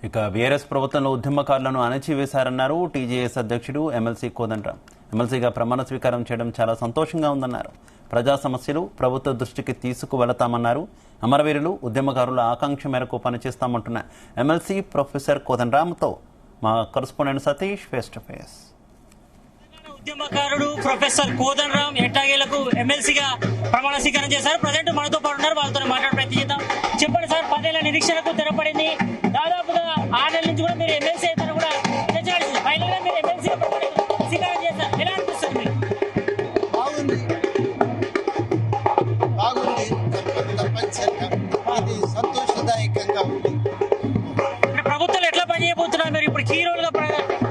ఇక బీఆర్ఎస్ ప్రభుత్వంలో ఉద్యమకారులను అణచివేశారన్నారు టీజేఎస్ అధ్యక్షుడు ఎమ్మెల్సీ కోదండరాం. ఎమ్మెల్సీగా ప్రమాణ స్వీకారం చేయడం చాలా సంతోషంగా ఉందన్నారు. ప్రజా సమస్యలు ప్రభుత్వ దృష్టికి తీసుకువెళతామన్నారు. అమరవీరులు ఉద్యమకారుల ఆకాంక్ష మేరకు పనిచేస్తామంటున్న ఎమ్మెల్సీ ప్రొఫెసర్ కోదండరాంతో మా correspondent Satish face to face. ఉద్యమకారుడు ప్రొఫెసర్ కోదండరాం ఎట్టాగేలకు ఎమ్మెల్సీగా ప్రమాణ స్వీకారం చేశారు. ప్రజెంట్ మనతో పాటు ఉన్నారు, వాళ్ళతో మాట్లాడే ప్రయత్నం చేద్దాం. చెప్పండి సార్, 10 ఏళ్ల నిరీక్షణకు తెరపడింది. దాదాపుగా 6 నెలల నుంచి కూడా మీరు ఎమ్మెల్సీ అయితే కూడా చర్చ నడిచింది. ఫైనల్ గా మీరు ఎమ్మెల్సీగా స్వీకారం చేశారు. ఎలా అనిపిస్తుంది మీకు? బాగుంది, తప్పనిసరిగా అది సంతోషదాయకంగా ఉంది. ప్రభుత్వాలు ఎట్లా పనిచేయబోతున్నారు? మీరు ఇప్పుడు కీ రోల్ గా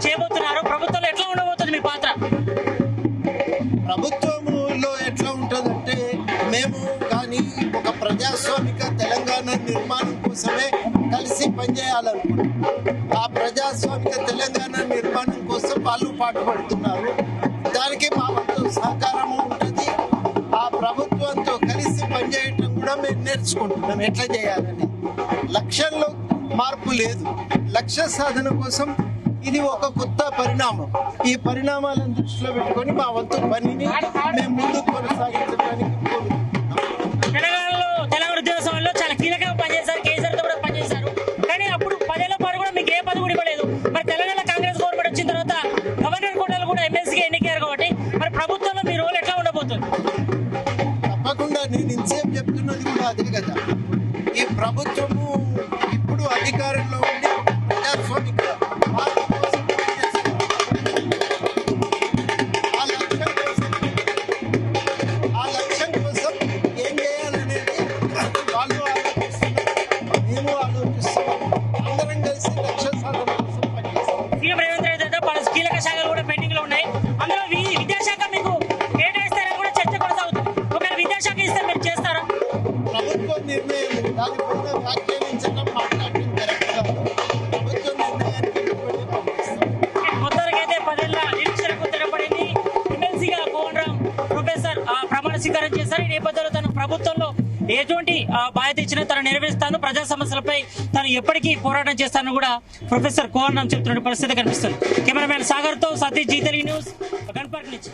చేయబోతున్నారు. ప్రభుత్వంలో ఎట్లా ఉండబోతుంది మీ పాత్ర? ప్రభుత్వంలో ఎట్లా ఉంటుందంటే, మేము కానీ ఒక ప్రజాస్వామిక తెలంగాణ నిర్మాణం కోసమే కలిసి పనిచేయాలనుకుంటున్నాం. ఆ ప్రజాస్వామిక తెలంగాణ నిర్మాణం కోసం వాళ్ళు పాటుపడుతున్నారు. దానికి మా వంతు సహకారము ఉంటుంది. ఆ ప్రభుత్వంతో కలిసి పనిచేయటం కూడా మేము నేర్చుకుంటున్నాం ఎట్లా చేయాలని. లక్ష్యంలో మార్పు లేదు. లక్ష్య సాధన కోసం ఇది ఒక కొత్త పరిణామం. ఈ పరిణామాలను దృష్టిలో పెట్టుకొని మా వంతు పనిని మేము ముందుకు కొనసాగించడానికి తెలంగాణలో తెలంగాణ ఉద్యోగ సమయంలో చాలా కీలకంగా పనిచేశారు. కేసీఆర్ తో కూడా పనిచేశారు. కానీ అప్పుడు 10 ఏళ్ల పాటు కూడా మీకు ఏ పదవి కూడా ఇవ్వలేదు. మరి తెలంగాణ కాంగ్రెస్ గవర్నమెంట్ వచ్చిన తర్వాత గవర్నర్ కోటాలు కూడా ఎమ్మెల్సీగా ఎన్నికయ్యారు కాబట్టి మరి ప్రభుత్వంలో మీ రోల్ ఎట్లా ఉండబోతుంది? తప్పకుండా నేను ఇంతసేపు చెప్తున్నది కూడా అదే కదా. ఈ ప్రభుత్వము ఇప్పుడు అధికారంలో ఉండి ప్రజాస్వామిక మార్పు కోసం పనిచేస్తుంది. ఆ లక్ష్యం కోసం ఏం చేయాలనేది వాళ్ళు ఆలోచిస్తున్నారు, మేము ఆలోచిస్తున్నాం. అందరం కలిసి లక్ష్య సాధన కోసం పనిచేస్తాం. సీఎం రేవంత్ రెడ్డి పలు కీలక శాఖలు కూడా పెండింగ్ లో ఉన్నాయి. అందులో విద్యాశాఖ మీకు కేటాయిస్తారని కూడా చర్చ కొనసాగుతుంది. ఒకవేళ విద్యాశాఖ ఇస్తే మీరు చేస్తారా? ప్రభుత్వ నిర్ణయం దానిపైన వ్యాఖ్యానించడం, మాట్లాడటం కరెక్ట్ కాదు. ప్రభుత్వ నిర్ణయానికి కట్టుబడి పనిచేస్తాం. మొత్తానికైతే 10 ఏళ్ల నిరీక్షణకు తెరపడింది. ఎమ్మెల్సీగా కోదండరాం ప్రొఫెసర్ ప్రమాణ స్వీకారం చేశారు. ఈ నేపథ్యంలో తన ప్రభుత్వంలో ఎటువంటి బాధ్యత ఇచ్చినా తను నెరవేరుస్తాను, ప్రజా సమస్యలపై తను ఎప్పటికీ పోరాటం చేస్తానని కూడా ప్రొఫెసర్ కోదండరాం చెప్తున్న పరిస్థితి కనిపిస్తుంది. కెమెరామ్యాన్ సాగర్ తో సతీష్, జీ తెలుగు న్యూస్, గన్పార్క్ నుంచి.